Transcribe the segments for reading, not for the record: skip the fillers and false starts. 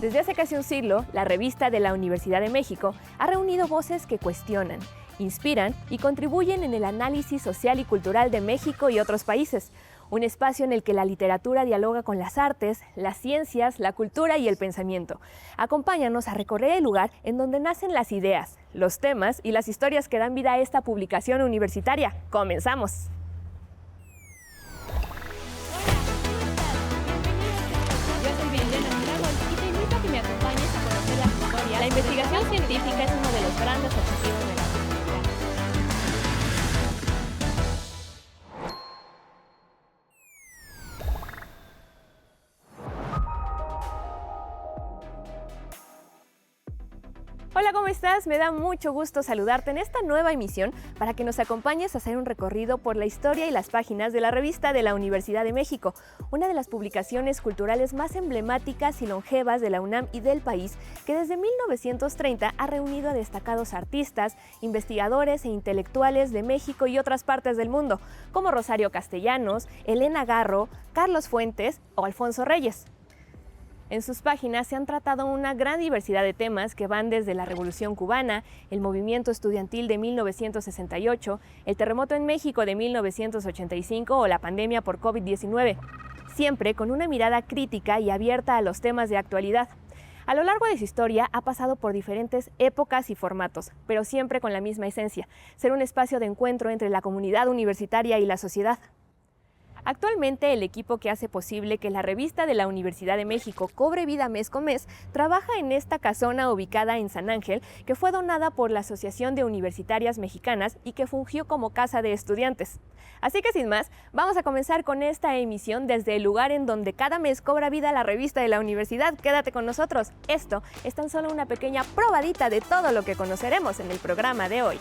Desde hace casi un siglo, la revista de la Universidad de México ha reunido voces que cuestionan, inspiran y contribuyen en el análisis social y cultural de México y otros países. Un espacio en el que la literatura dialoga con las artes, las ciencias, la cultura y el pensamiento. Acompáñanos a recorrer el lugar en donde nacen las ideas, los temas y las historias que dan vida a esta publicación universitaria. ¡Comenzamos! La investigación científica es uno de los grandes objetivos de la universidad. Hola, ¿cómo estás? Me da mucho gusto saludarte en esta nueva emisión para que nos acompañes a hacer un recorrido por la historia y las páginas de la revista de la Universidad de México, una de las publicaciones culturales más emblemáticas y longevas de la UNAM y del país, que desde 1930 ha reunido a destacados artistas, investigadores e intelectuales de México y otras partes del mundo, como Rosario Castellanos, Elena Garro, Carlos Fuentes o Alfonso Reyes. En sus páginas se han tratado una gran diversidad de temas que van desde la Revolución Cubana, el movimiento estudiantil de 1968, el terremoto en México de 1985 o la pandemia por COVID-19, siempre con una mirada crítica y abierta a los temas de actualidad. A lo largo de su historia ha pasado por diferentes épocas y formatos, pero siempre con la misma esencia, ser un espacio de encuentro entre la comunidad universitaria y la sociedad. Actualmente, el equipo que hace posible que la revista de la Universidad de México cobre vida mes con mes trabaja en esta casona ubicada en San Ángel, que fue donada por la Asociación de Universitarias Mexicanas y que fungió como casa de estudiantes. Así que sin más, vamos a comenzar con esta emisión desde el lugar en donde cada mes cobra vida la revista de la universidad. Quédate con nosotros. Esto es tan solo una pequeña probadita de todo lo que conoceremos en el programa de hoy.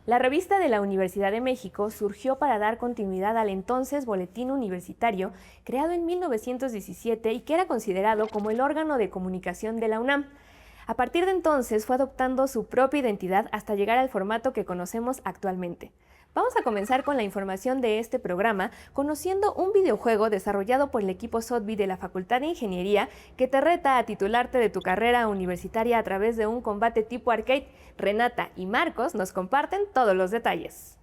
La revista de la Universidad de México surgió para dar continuidad al entonces Boletín Universitario, creado en 1917 y que era considerado como el órgano de comunicación de la UNAM. A partir de entonces fue adoptando su propia identidad hasta llegar al formato que conocemos actualmente. Vamos a comenzar con la información de este programa, conociendo un videojuego desarrollado por el equipo SOTBI de la Facultad de Ingeniería que te reta a titularte de tu carrera universitaria a través de un combate tipo arcade. Renata y Marcos nos comparten todos los detalles.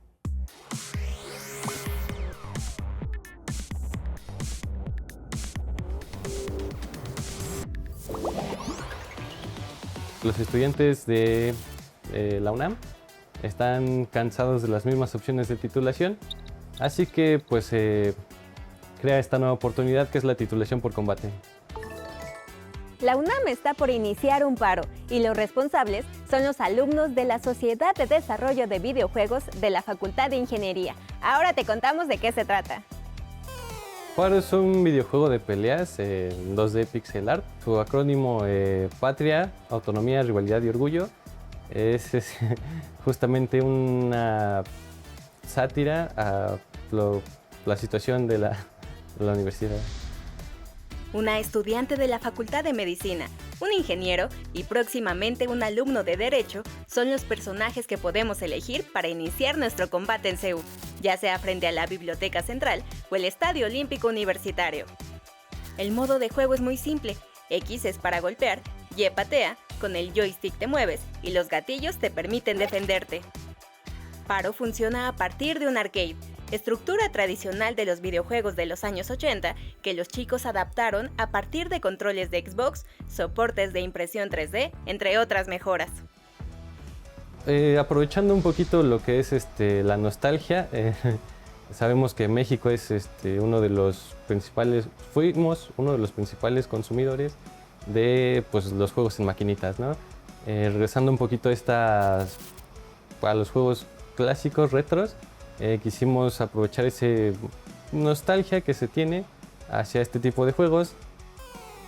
Los estudiantes de la UNAM están cansados de las mismas opciones de titulación, así que pues crea esta nueva oportunidad que es la titulación por combate. La UNAM está por iniciar un paro y los responsables son los alumnos de la Sociedad de Desarrollo de Videojuegos de la Facultad de Ingeniería. Ahora te contamos de qué se trata. Paro es un videojuego de peleas en 2D pixel art. Su acrónimo Patria, Autonomía, Rivalidad y Orgullo es justamente una sátira a la situación de la universidad. Una estudiante de la Facultad de Medicina, un ingeniero y próximamente un alumno de Derecho son los personajes que podemos elegir para iniciar nuestro combate en CEU, ya sea frente a la Biblioteca Central o el Estadio Olímpico Universitario. El modo de juego es muy simple. X es para golpear, Y patea, con el joystick te mueves y los gatillos te permiten defenderte. Paro funciona a partir de un arcade, estructura tradicional de los videojuegos de los años 80 que los chicos adaptaron a partir de controles de Xbox, soportes de impresión 3D, entre otras mejoras. Aprovechando un poquito lo que es la nostalgia, sabemos que México es fuimos uno de los principales consumidores de los juegos en maquinitas, ¿no? Regresando un poquito a los juegos clásicos, retros, quisimos aprovechar esa nostalgia que se tiene hacia este tipo de juegos.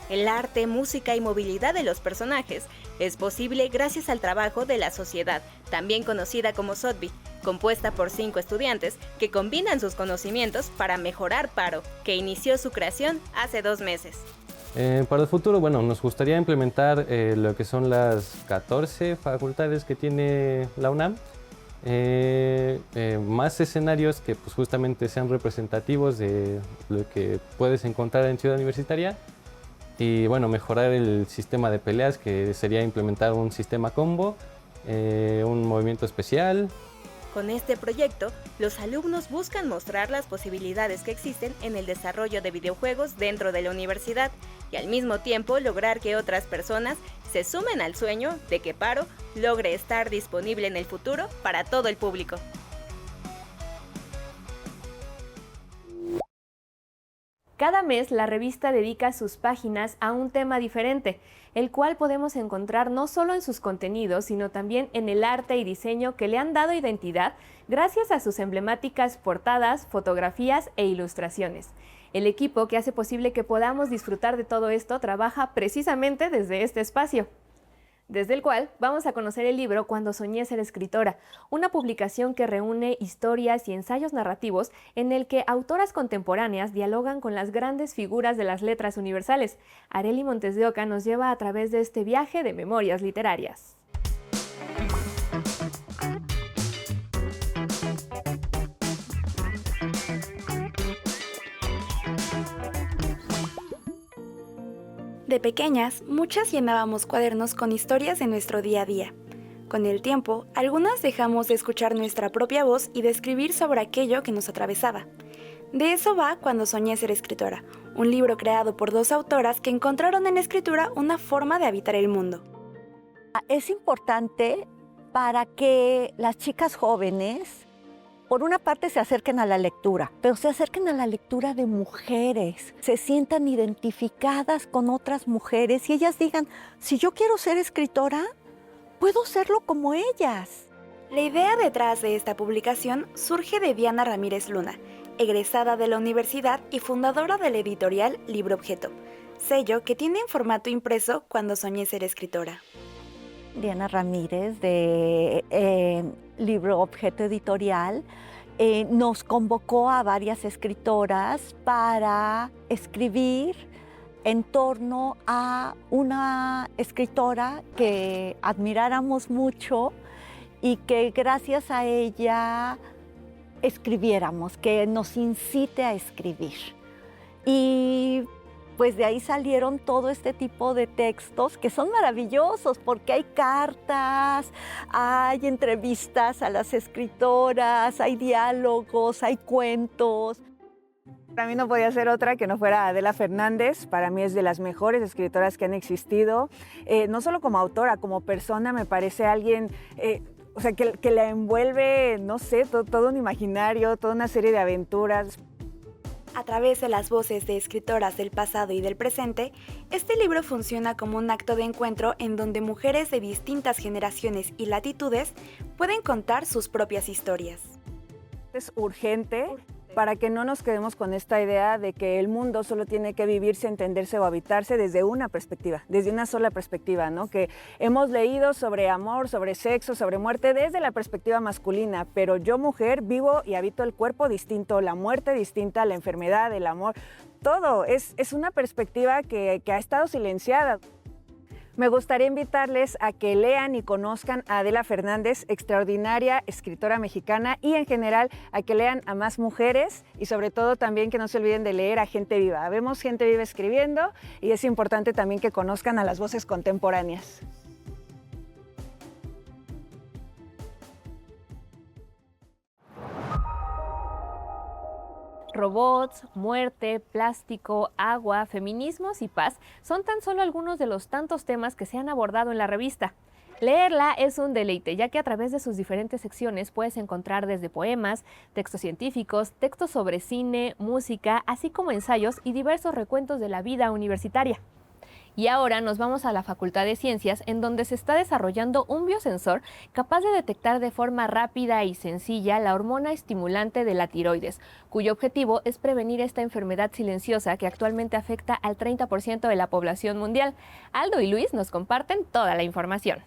El arte, música y movilidad de los personajes es posible gracias al trabajo de la sociedad, también conocida como SOTBI, compuesta por 5 estudiantes que combinan sus conocimientos para mejorar Paro, que inició su creación hace 2 meses. Para el futuro, bueno, nos gustaría implementar lo que son las 14 facultades que tiene la UNAM, más escenarios que pues, justamente sean representativos de lo que puedes encontrar en Ciudad Universitaria. Y bueno, mejorar el sistema de peleas, que sería implementar un sistema combo, un movimiento especial. Con este proyecto, los alumnos buscan mostrar las posibilidades que existen en el desarrollo de videojuegos dentro de la universidad y al mismo tiempo lograr que otras personas se sumen al sueño de que Paro logre estar disponible en el futuro para todo el público. Cada mes la revista dedica sus páginas a un tema diferente, el cual podemos encontrar no solo en sus contenidos, sino también en el arte y diseño que le han dado identidad gracias a sus emblemáticas portadas, fotografías e ilustraciones. El equipo que hace posible que podamos disfrutar de todo esto trabaja precisamente desde este espacio, desde el cual vamos a conocer el libro Cuando soñé ser escritora, una publicación que reúne historias y ensayos narrativos en el que autoras contemporáneas dialogan con las grandes figuras de las letras universales. Arely Montes de Oca nos lleva a través de este viaje de memorias literarias. De pequeñas, muchas llenábamos cuadernos con historias de nuestro día a día. Con el tiempo, algunas dejamos de escuchar nuestra propia voz y de escribir sobre aquello que nos atravesaba. De eso va Cuando soñé ser escritora, un libro creado por 2 autoras que encontraron en la escritura una forma de habitar el mundo. Es importante para que las chicas jóvenes, por una parte, se acerquen a la lectura, pero se acerquen a la lectura de mujeres, se sientan identificadas con otras mujeres y ellas digan, si yo quiero ser escritora, puedo serlo como ellas. La idea detrás de esta publicación surge de Diana Ramírez Luna, egresada de la universidad y fundadora de la editorial Libro Objeto, sello que tiene en formato impreso Cuando soñé ser escritora. Diana Ramírez de Libro Objeto Editorial nos convocó a varias escritoras para escribir en torno a una escritora que admiráramos mucho y que gracias a ella escribiéramos, que nos incite a escribir. Y pues de ahí salieron todo este tipo de textos que son maravillosos porque hay cartas, hay entrevistas a las escritoras, hay diálogos, hay cuentos. Para mí no podía ser otra que no fuera Adela Fernández. Para mí es de las mejores escritoras que han existido. No solo como autora, como persona me parece alguien que la envuelve, no sé, todo un imaginario, toda una serie de aventuras. A través de las voces de escritoras del pasado y del presente, este libro funciona como un acto de encuentro en donde mujeres de distintas generaciones y latitudes pueden contar sus propias historias. Es urgente para que no nos quedemos con esta idea de que el mundo solo tiene que vivirse, entenderse o habitarse desde una perspectiva, desde una sola perspectiva, ¿no? Que hemos leído sobre amor, sobre sexo, sobre muerte desde la perspectiva masculina, pero yo, mujer, vivo y habito el cuerpo distinto, la muerte distinta, la enfermedad, el amor, todo. Es una perspectiva que ha estado silenciada. Me gustaría invitarles a que lean y conozcan a Adela Fernández, extraordinaria escritora mexicana, y en general a que lean a más mujeres y sobre todo también que no se olviden de leer a gente viva. Vemos gente viva escribiendo y es importante también que conozcan a las voces contemporáneas. Robots, muerte, plástico, agua, feminismos y paz son tan solo algunos de los tantos temas que se han abordado en la revista. Leerla es un deleite, ya que a través de sus diferentes secciones puedes encontrar desde poemas, textos científicos, textos sobre cine, música, así como ensayos y diversos recuentos de la vida universitaria. Y ahora nos vamos a la Facultad de Ciencias, en donde se está desarrollando un biosensor capaz de detectar de forma rápida y sencilla la hormona estimulante de la tiroides, cuyo objetivo es prevenir esta enfermedad silenciosa que actualmente afecta al 30% de la población mundial. Aldo y Luis nos comparten toda la información.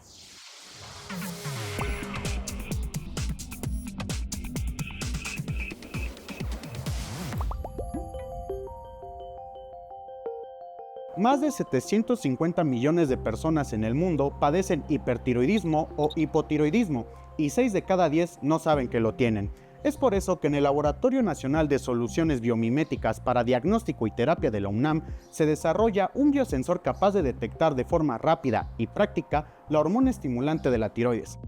Más de 750 millones de personas en el mundo padecen hipertiroidismo o hipotiroidismo y 6 de cada 10 no saben que lo tienen. Es por eso que en el Laboratorio Nacional de Soluciones Biomiméticas para Diagnóstico y Terapia de la UNAM se desarrolla un biosensor capaz de detectar de forma rápida y práctica la hormona estimulante de la tiroides.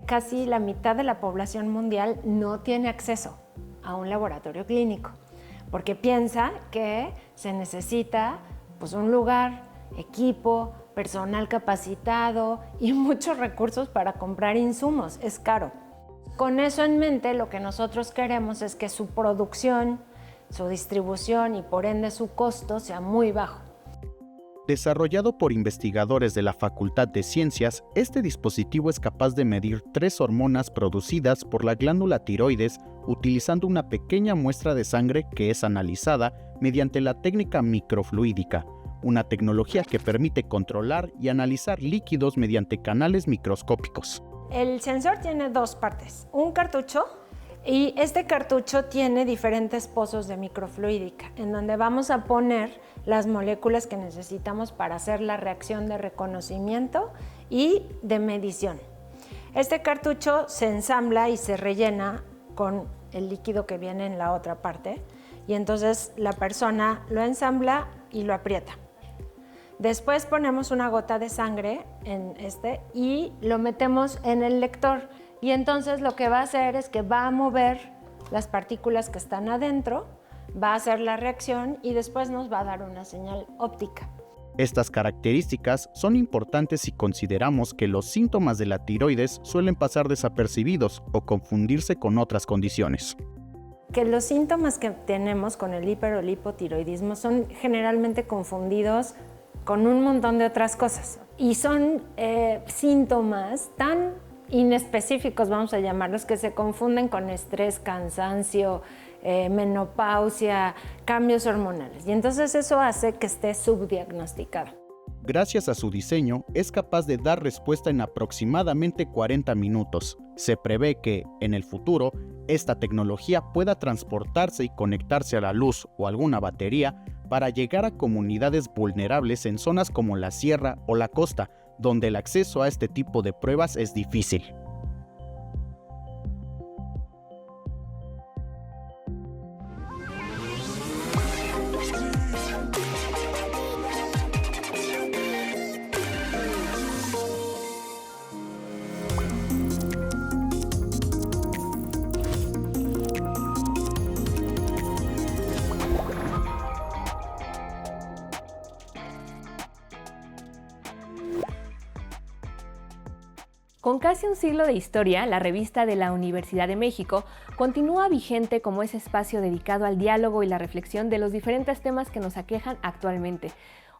Casi la mitad de la población mundial no tiene acceso a un laboratorio clínico porque piensa que se necesita un lugar, equipo, personal capacitado y muchos recursos para comprar insumos. Es caro. Con eso en mente, lo que nosotros queremos es que su producción, su distribución y por ende su costo sea muy bajo. Desarrollado por investigadores de la Facultad de Ciencias, este dispositivo es capaz de medir 3 hormonas producidas por la glándula tiroides utilizando una pequeña muestra de sangre que es analizada mediante la técnica microfluídica, una tecnología que permite controlar y analizar líquidos mediante canales microscópicos. El sensor tiene 2 partes, un cartucho y este cartucho tiene diferentes pozos de microfluídica en donde vamos a poner las moléculas que necesitamos para hacer la reacción de reconocimiento y de medición. Este cartucho se ensambla y se rellena con el líquido que viene en la otra parte y entonces la persona lo ensambla y lo aprieta. Después ponemos una gota de sangre en y lo metemos en el lector y entonces lo que va a hacer es que va a mover las partículas que están adentro, va a hacer la reacción y después nos va a dar una señal óptica. Estas características son importantes si consideramos que los síntomas de la tiroides suelen pasar desapercibidos o confundirse con otras condiciones. Que los síntomas que tenemos con el hiper o el hipotiroidismo son generalmente confundidos con un montón de otras cosas y son síntomas tan inespecíficos, vamos a llamarlos, que se confunden con estrés, cansancio, menopausia, cambios hormonales y entonces eso hace que esté subdiagnosticado. Gracias a su diseño, es capaz de dar respuesta en aproximadamente 40 minutos. Se prevé que, en el futuro, esta tecnología pueda transportarse y conectarse a la luz o alguna batería para llegar a comunidades vulnerables en zonas como la sierra o la costa, donde el acceso a este tipo de pruebas es difícil. Con casi un siglo de historia, la revista de la Universidad de México continúa vigente como ese espacio dedicado al diálogo y la reflexión de los diferentes temas que nos aquejan actualmente.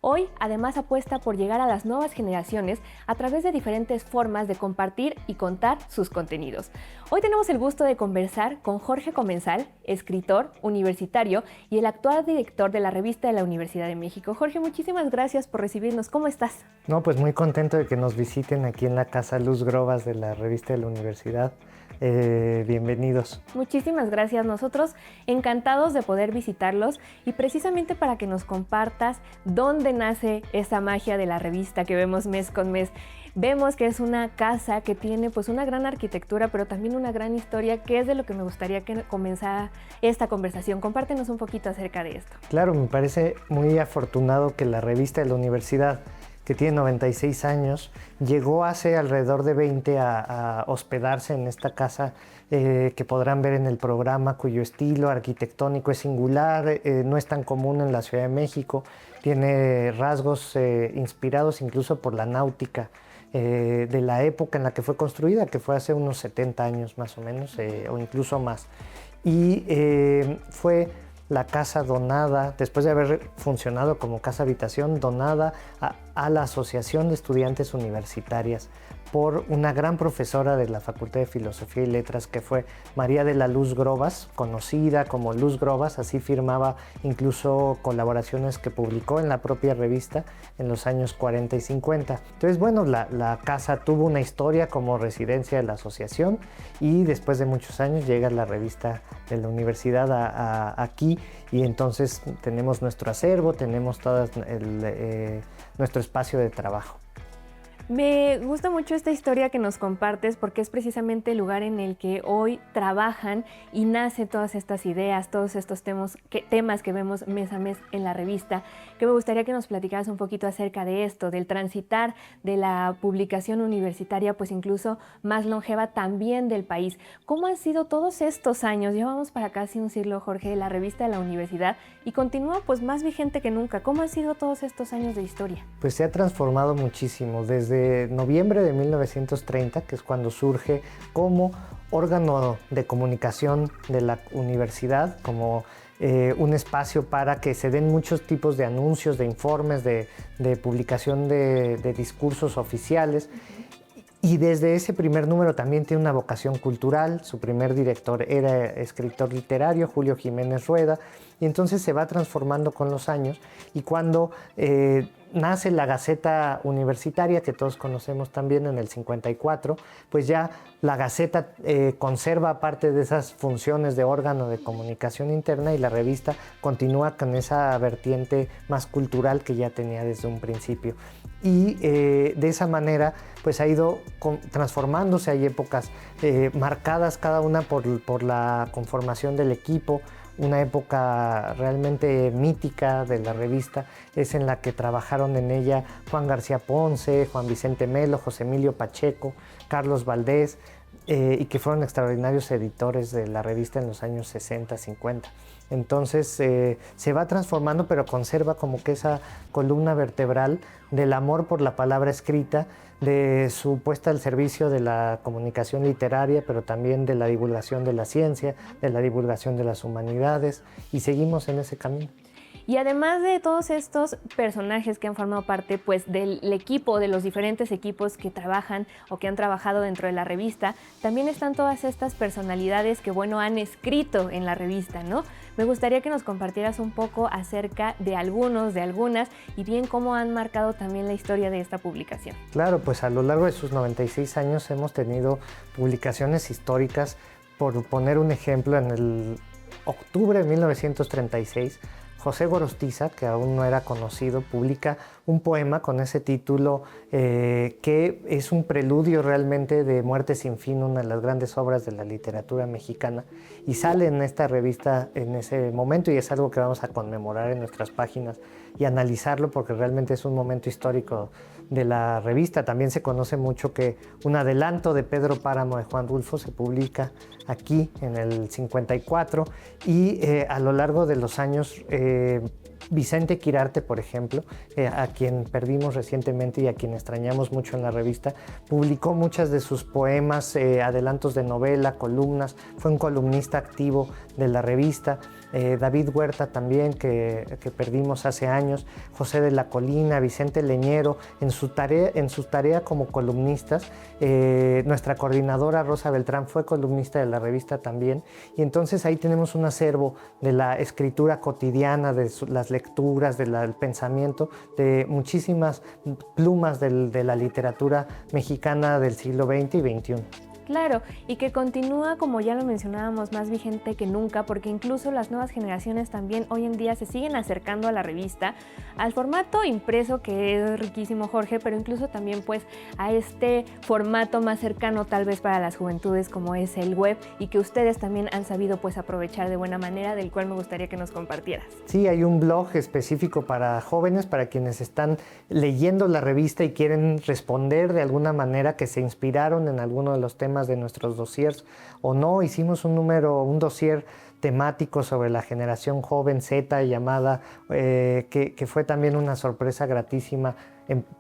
Hoy, además, apuesta por llegar a las nuevas generaciones a través de diferentes formas de compartir y contar sus contenidos. Hoy tenemos el gusto de conversar con Jorge Comensal, escritor, universitario y el actual director de la revista de la Universidad de México. Jorge, muchísimas gracias por recibirnos. ¿Cómo estás? No, pues muy contento de que nos visiten aquí en la Casa Luz Grobas de la revista de la Universidad. Bienvenidos. Muchísimas gracias. Nosotros encantados de poder visitarlos y precisamente para que nos compartas dónde nace esa magia de la revista que vemos mes con mes. Vemos que es una casa que tiene pues una gran arquitectura, pero también una gran historia, que es de lo que me gustaría que comenzara esta conversación. Compártenos un poquito acerca de esto. Claro, me parece muy afortunado que la revista de la universidad, que tiene 96 años, llegó hace alrededor de 20 a hospedarse en esta casa que podrán ver en el programa, cuyo estilo arquitectónico es singular, no es tan común en la Ciudad de México, tiene rasgos inspirados incluso por la náutica de la época en la que fue construida, que fue hace unos 70 años más o menos, o incluso más. Y fue la casa donada, después de haber funcionado como casa habitación, donada a la Asociación de Estudiantes Universitarias por una gran profesora de la Facultad de Filosofía y Letras que fue María de la Luz Grobas, conocida como Luz Grobas, así firmaba incluso colaboraciones que publicó en la propia revista en los años 40 y 50. Entonces, bueno, la casa tuvo una historia como residencia de la asociación y después de muchos años llega la revista de la universidad aquí y entonces tenemos nuestro acervo, tenemos todo nuestro espacio de trabajo. Me gusta mucho esta historia que nos compartes porque es precisamente el lugar en el que hoy trabajan y nacen todas estas ideas, todos estos temas que vemos mes a mes en la revista, que me gustaría que nos platicaras un poquito acerca de esto, del transitar de la publicación universitaria, pues incluso más longeva también del país. ¿Cómo han sido todos estos años? Llevamos para casi un siglo, Jorge, la revista de la universidad y continúa pues más vigente que nunca. ¿Cómo han sido todos estos años de historia? Pues se ha transformado muchísimo desde noviembre de 1930, que es cuando surge como órgano de comunicación de la universidad, como un espacio para que se den muchos tipos de anuncios, de informes, de publicación de discursos oficiales. Y desde ese primer número también tiene una vocación cultural. Su primer director era escritor literario, Julio Jiménez Rueda, y entonces se va transformando con los años. Y cuando nace la Gaceta Universitaria, que todos conocemos también en el 54, pues ya la Gaceta conserva parte de esas funciones de órgano de comunicación interna y la revista continúa con esa vertiente más cultural que ya tenía desde un principio. Y de esa manera pues ha ido transformándose. Hay épocas marcadas cada una por la conformación del equipo. Una época realmente mítica de la revista es en la que trabajaron en ella Juan García Ponce, Juan Vicente Melo, José Emilio Pacheco, Carlos Valdés, y que fueron extraordinarios editores de la revista en los años 60, 50. Entonces se va transformando, pero conserva como que esa columna vertebral del amor por la palabra escrita, de su puesta al servicio de la comunicación literaria, pero también de la divulgación de la ciencia, de la divulgación de las humanidades, y seguimos en ese camino. Y además de todos estos personajes que han formado parte pues, del equipo, de los diferentes equipos que trabajan o que han trabajado dentro de la revista, también están todas estas personalidades que, bueno, han escrito en la revista, ¿no? Me gustaría que nos compartieras un poco acerca de algunos, de algunas, y bien cómo han marcado también la historia de esta publicación. Claro, pues a lo largo de sus 96 años hemos tenido publicaciones históricas. Por poner un ejemplo, en el octubre de 1936, José Gorostiza, que aún no era conocido, publica un poema con ese título que es un preludio realmente de Muerte sin fin, una de las grandes obras de la literatura mexicana, y sale en esta revista en ese momento y es algo que vamos a conmemorar en nuestras páginas y analizarlo porque realmente es un momento histórico de la revista. También se conoce mucho que un adelanto de Pedro Páramo de Juan Rulfo se publica aquí en el 54 y a lo largo de los años Vicente Quirarte, por ejemplo, a quien perdimos recientemente y a quien extrañamos mucho en la revista, publicó muchas de sus poemas, adelantos de novela, columnas, fue un columnista activo de la revista. David Huerta también, que perdimos hace años, José de la Colina, Vicente Leñero, en su tarea como columnistas. Nuestra coordinadora Rosa Beltrán fue columnista de la revista también, y entonces ahí tenemos un acervo de la escritura cotidiana, de las lecturas, del pensamiento, de muchísimas plumas de la literatura mexicana del siglo XX y XXI. Claro, y que continúa, como ya lo mencionábamos, más vigente que nunca, porque incluso las nuevas generaciones también hoy en día se siguen acercando a la revista, al formato impreso, que es riquísimo, Jorge, pero incluso también pues a este formato más cercano tal vez para las juventudes como es el web, y que ustedes también han sabido pues aprovechar de buena manera, del cual me gustaría que nos compartieras. Sí, hay un blog específico para jóvenes, para quienes están leyendo la revista y quieren responder de alguna manera, que se inspiraron en alguno de los temas de nuestros dossiers o no. Hicimos un dossier temático sobre la generación joven Z llamada, que fue también una sorpresa gratísima,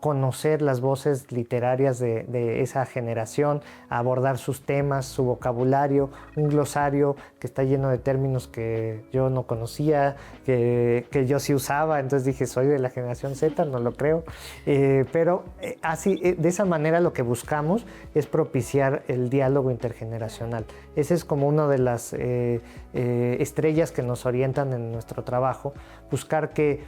conocer las voces literarias de esa generación, abordar sus temas, su vocabulario, un glosario que está lleno de términos que yo no conocía, que yo sí usaba, entonces dije, soy de la generación Z, no lo creo, pero así, de esa manera lo que buscamos es propiciar el diálogo intergeneracional. Esa es como una de las estrellas que nos orientan en nuestro trabajo, buscar que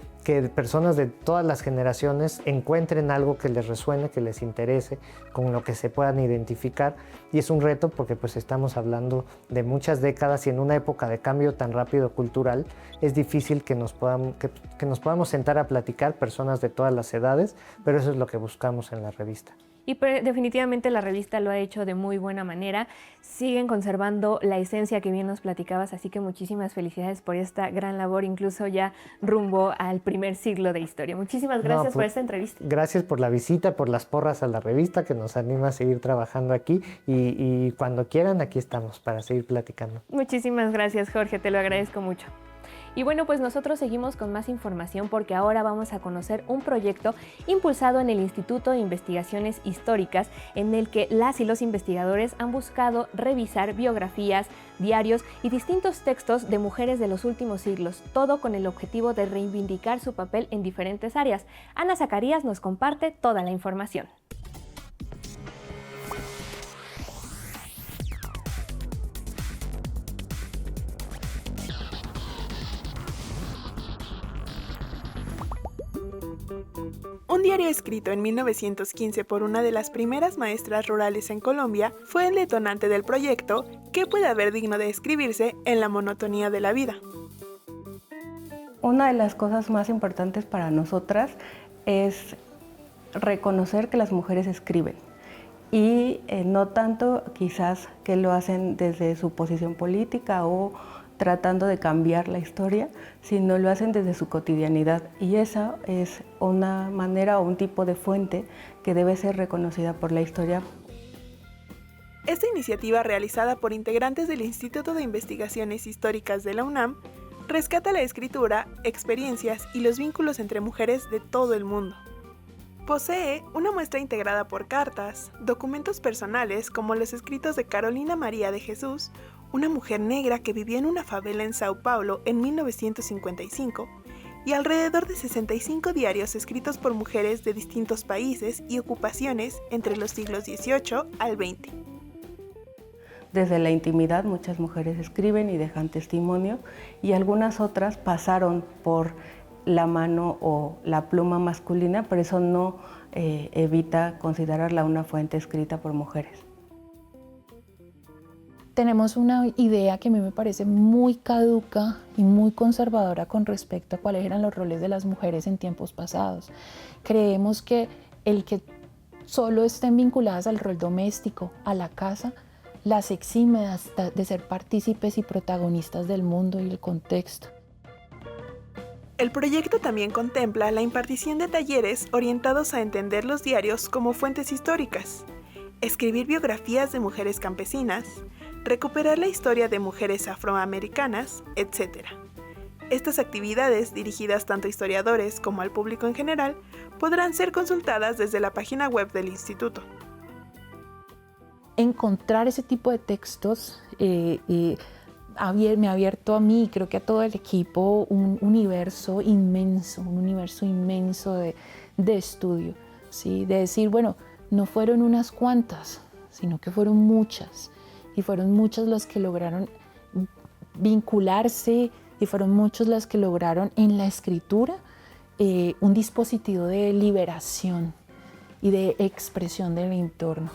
personas de todas las generaciones encuentren algo que les resuene, que les interese, con lo que se puedan identificar. Y es un reto porque pues estamos hablando de muchas décadas y en una época de cambio tan rápido cultural es difícil que nos podamos sentar a platicar personas de todas las edades, pero eso es lo que buscamos en la revista. Y definitivamente la revista lo ha hecho de muy buena manera. Siguen conservando la esencia que bien nos platicabas, así que muchísimas felicidades por esta gran labor, incluso ya rumbo al primer siglo de historia. Muchísimas gracias por esta entrevista. Gracias por la visita, por las porras a la revista, que nos anima a seguir trabajando aquí. Y cuando quieran, aquí estamos para seguir platicando. Muchísimas gracias, Jorge, te lo agradezco mucho. Y bueno, pues nosotros seguimos con más información porque ahora vamos a conocer un proyecto impulsado en el Instituto de Investigaciones Históricas en el que las y los investigadores han buscado revisar biografías, diarios y distintos textos de mujeres de los últimos siglos, todo con el objetivo de reivindicar su papel en diferentes áreas. Ana Zacarías nos comparte toda la información. Un diario escrito en 1915 por una de las primeras maestras rurales en Colombia fue el detonante del proyecto ¿Qué puede haber digno de escribirse en la monotonía de la vida? Una de las cosas más importantes para nosotras es reconocer que las mujeres escriben y no tanto quizás que lo hacen desde su posición política o tratando de cambiar la historia, sino lo hacen desde su cotidianidad. Y esa es una manera o un tipo de fuente que debe ser reconocida por la historia. Esta iniciativa, realizada por integrantes del Instituto de Investigaciones Históricas de la UNAM, rescata la escritura, experiencias y los vínculos entre mujeres de todo el mundo. Posee una muestra integrada por cartas, documentos personales como los escritos de Carolina María de Jesús, una mujer negra que vivió en una favela en Sao Paulo en 1955, y alrededor de 65 diarios escritos por mujeres de distintos países y ocupaciones entre los siglos XVIII al XX. Desde la intimidad muchas mujeres escriben y dejan testimonio, y algunas otras pasaron por la mano o la pluma masculina, pero eso no evita considerarla una fuente escrita por mujeres. Tenemos una idea que a mí me parece muy caduca y muy conservadora con respecto a cuáles eran los roles de las mujeres en tiempos pasados. Creemos que el que solo estén vinculadas al rol doméstico, a la casa, las exime hasta de ser partícipes y protagonistas del mundo y el contexto. El proyecto también contempla la impartición de talleres orientados a entender los diarios como fuentes históricas, escribir biografías de mujeres campesinas, recuperar la historia de mujeres afroamericanas, etc. Estas actividades, dirigidas tanto a historiadores como al público en general, podrán ser consultadas desde la página web del instituto. Encontrar ese tipo de textos me ha abierto a mí, creo que a todo el equipo, un universo inmenso de estudio, ¿sí? De decir, bueno, no fueron unas cuantas, sino que fueron muchas. Y fueron muchas las que lograron vincularse y fueron muchas las que lograron en la escritura un dispositivo de liberación y de expresión del entorno.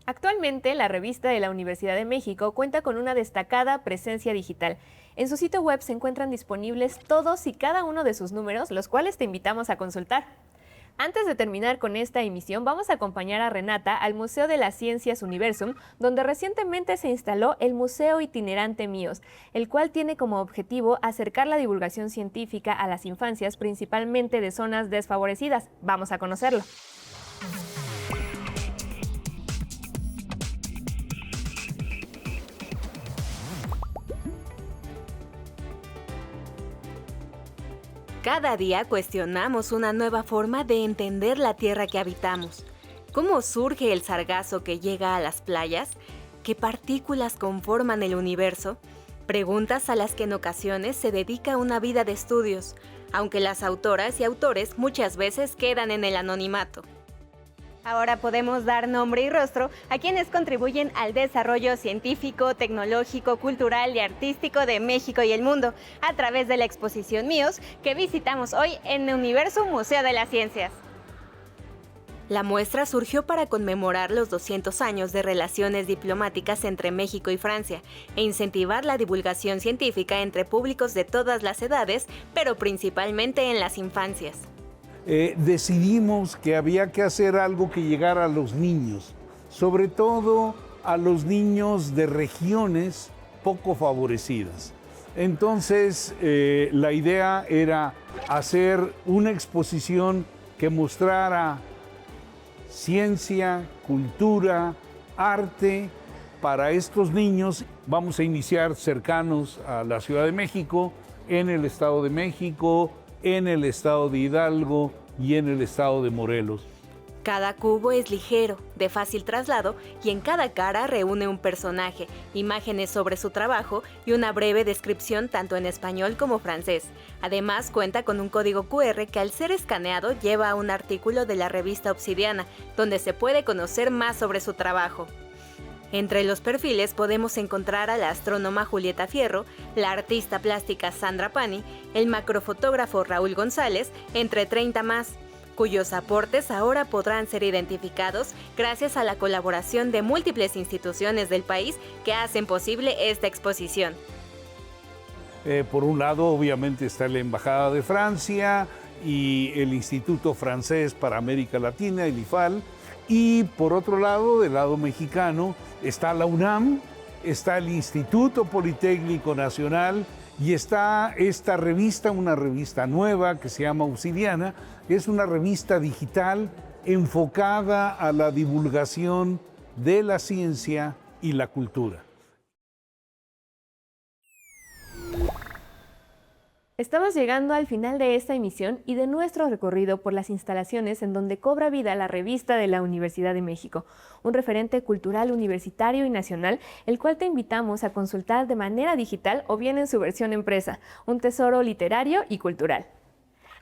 Actualmente, la revista de la Universidad de México cuenta con una destacada presencia digital. En su sitio web se encuentran disponibles todos y cada uno de sus números, los cuales te invitamos a consultar. Antes de terminar con esta emisión, vamos a acompañar a Renata al Museo de las Ciencias Universum, donde recientemente se instaló el Museo Itinerante MIOS, el cual tiene como objetivo acercar la divulgación científica a las infancias, principalmente de zonas desfavorecidas. Vamos a conocerlo. Cada día cuestionamos una nueva forma de entender la tierra que habitamos. ¿Cómo surge el sargazo que llega a las playas? ¿Qué partículas conforman el universo? Preguntas a las que en ocasiones se dedica una vida de estudios, aunque las autoras y autores muchas veces quedan en el anonimato. Ahora podemos dar nombre y rostro a quienes contribuyen al desarrollo científico, tecnológico, cultural y artístico de México y el mundo a través de la exposición Míos que visitamos hoy en Universo Museo de las Ciencias. La muestra surgió para conmemorar los 200 años de relaciones diplomáticas entre México y Francia e incentivar la divulgación científica entre públicos de todas las edades, pero principalmente en las infancias. Decidimos que había que hacer algo que llegara a los niños, sobre todo a los niños de regiones poco favorecidas. Entonces, la idea era hacer una exposición que mostrara ciencia, cultura, arte para estos niños. Vamos a iniciar cercanos a la Ciudad de México, en el Estado de México, en el Estado de Hidalgo y en el Estado de Morelos. Cada cubo es ligero, de fácil traslado y en cada cara reúne un personaje, imágenes sobre su trabajo y una breve descripción tanto en español como francés. Además cuenta con un código QR que al ser escaneado lleva a un artículo de la revista Obsidiana, donde se puede conocer más sobre su trabajo. Entre los perfiles podemos encontrar a la astrónoma Julieta Fierro, la artista plástica Sandra Pani, el macrofotógrafo Raúl González, entre 30 más, cuyos aportes ahora podrán ser identificados gracias a la colaboración de múltiples instituciones del país que hacen posible esta exposición. Por un lado, obviamente, está la Embajada de Francia y el Instituto Francés para América Latina, el IFAL, y por otro lado, del lado mexicano, está la UNAM, está el Instituto Politécnico Nacional y está esta revista, una revista nueva que se llama Obsidiana, que es una revista digital enfocada a la divulgación de la ciencia y la cultura. Estamos llegando al final de esta emisión y de nuestro recorrido por las instalaciones en donde cobra vida la revista de la Universidad de México, un referente cultural universitario y nacional, el cual te invitamos a consultar de manera digital o bien en su versión impresa, un tesoro literario y cultural.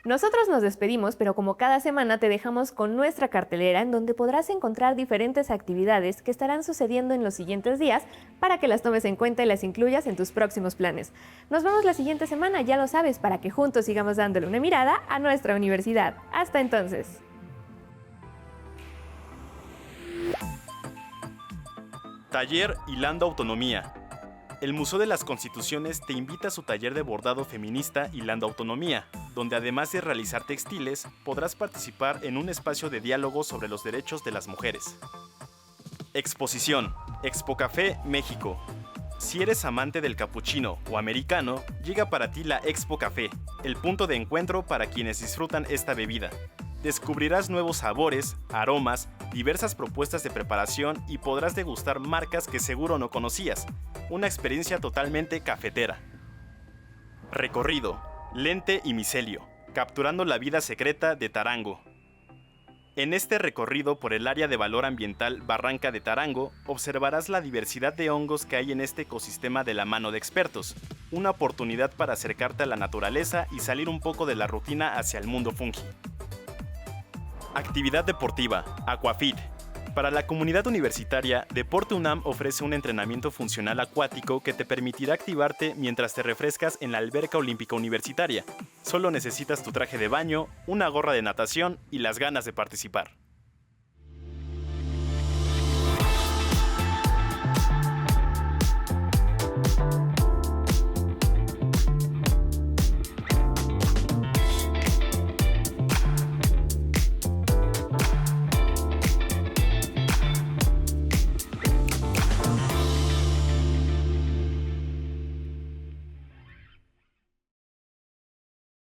Nosotros nos despedimos, pero como cada semana te dejamos con nuestra cartelera en donde podrás encontrar diferentes actividades que estarán sucediendo en los siguientes días para que las tomes en cuenta y las incluyas en tus próximos planes. Nos vemos la siguiente semana, ya lo sabes, para que juntos sigamos dándole una mirada a nuestra universidad. Hasta entonces. Taller Hilando Autonomía. El Museo de las Constituciones te invita a su taller de bordado feminista Hilando Autonomía, donde además de realizar textiles, podrás participar en un espacio de diálogo sobre los derechos de las mujeres. Exposición Expo Café México. Si eres amante del capuchino o americano, llega para ti la Expo Café, el punto de encuentro para quienes disfrutan esta bebida. Descubrirás nuevos sabores, aromas, diversas propuestas de preparación y podrás degustar marcas que seguro no conocías. Una experiencia totalmente cafetera. Recorrido, lente y micelio, capturando la vida secreta de Tarango. En este recorrido por el área de valor ambiental Barranca de Tarango, observarás la diversidad de hongos que hay en este ecosistema de la mano de expertos. Una oportunidad para acercarte a la naturaleza y salir un poco de la rutina hacia el mundo fungi. Actividad deportiva, Aquafit. Para la comunidad universitaria, Deporte UNAM ofrece un entrenamiento funcional acuático que te permitirá activarte mientras te refrescas en la alberca olímpica universitaria. Solo necesitas tu traje de baño, una gorra de natación y las ganas de participar.